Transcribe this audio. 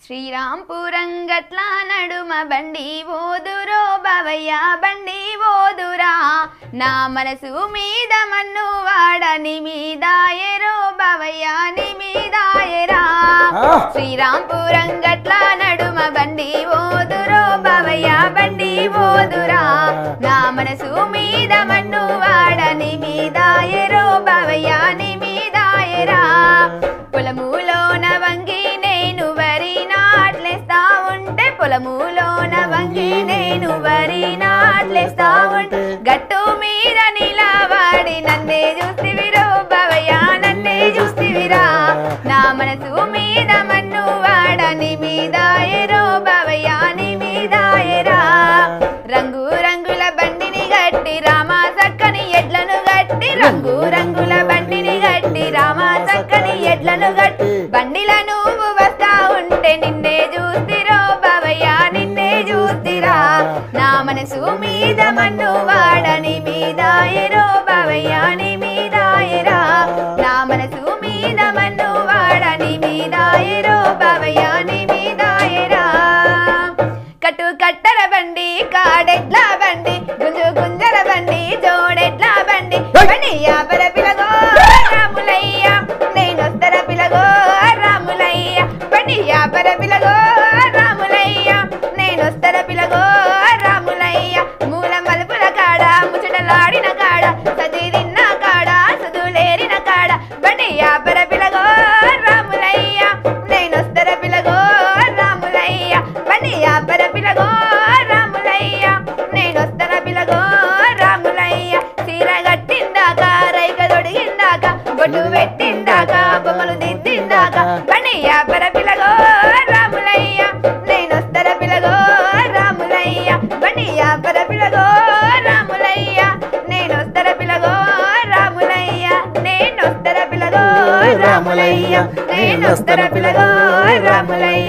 శ్రీరాంపురం గట్ల నడుమ బండి ఓదురో బావయ్య బండి ఓదురా నా మనసు మీద మన్ను వాడని మీదాయరో బావయ్య ని మీదాయరా శ్రీరాంపురం గట్ల నడుమ బండి ఓదురో బావయ్య బండి ఓదురా నా మనసు మీద మన్ను వాడని మీదాయరో బావయ్య ని మీదాయరా పొలములోన వంగి నేను వరి నాట్లేస్తా ఉంటే పొలములోన వంగి నేను వరి నాట్లేస్తా ఉంటే గట్టు మీద నిలబడి నన్నే చూస్తివిరో బావయ్య నన్నే చూస్తివిరా నా మనసు మీద మన్ను వాడని మీదాయరో బావయ్య ని మీదాయరా రంగు రంగుల బండిని గట్టి రామా సక్కని ఎడ్లను గట్టి రంగు రంగుల బండిని గట్టి రామా సక్కని ఎడ్లను గట్టి బండిల నువ్వు వస్తా ఉంటే నిన్నే చూస్తిరో బావయ్య నిన్నే చూస్తిరా నా మనసు మీద మన్ను వాడని మీదాయరో బావయ్య ని మీదాయరా నా మనసు మీద మన్ను వాడని మీదాయరో బావయ్య ని మీదాయరా కట్టు కట్టర బండి కాడెడ్ల బండి గుంజు గుంజర బండి జోడెడ్ల బండి బండి యాపర పిలగో రాములయ్య నేనొస్తర పిలగో రాములయ్య బండి యాపర పిలగో రాములయ్య నేనొస్తర పిలగో రాములయ్య మూల మలుపుల కాడ ముచ్చటలాడిన కాడ సదిరిన్న కాడ సదులేరిన కాడ బండి యాపర పిలగో రాములయ్య నేనొస్తర పిలగో రాములయ్య బండి యాపర పిలగో రాములయ్య నేనొస్తర పిలగో రాములయ్య చీర గట్టిందాక రైక దొడిగిందాక బొట్టు పెట్టిందాక బొమ్మలు దిద్దిందాక బండి యాపర పిలగో రాములయ్య నేనొస్తర పిలగో రాములయ్య బండి యాపర పిలగో రాములయ్య నేనొస్తర పిలగో రాములయ్య నేనొస్తర పిలగో రాములయ్య నేనొస్తర పిలగో రాములయ్య